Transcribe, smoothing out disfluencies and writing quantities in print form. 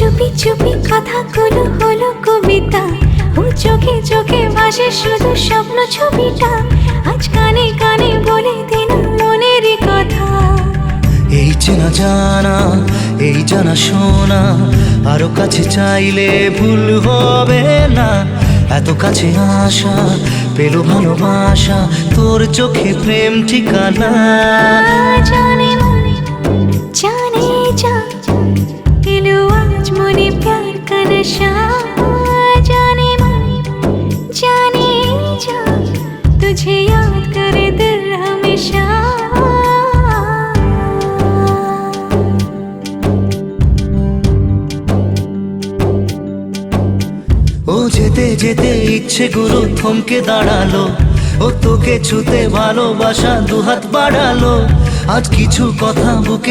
চুপি চুপি কথাগুলো হলো কবিতা, ও চোখে চোখে ভাসে শুধু স্বপ্ন ছবিটা, আজ কানে কানে বলে দিন মনের কথা। এই চেনা জানা, এই জানা শোনা, আরো কাছে চাইলে ভুল হবে না। এত কাছে আসা পেল ভালোবাসা, তোর চোখে প্রেম ঠিকানা। জানে মনে জানে जा दिलो आज मने प्यार का नशा, जाने मन जाने जा तुझे याद करे दिल हमेशा। ও যেতে যেতে ইচ্ছে গুলো থমকে দাঁড়ালো, ও তোকে ছুতে ভালোবাসা দুহাত বাড়ালো। আজ কিছু কথা বুকে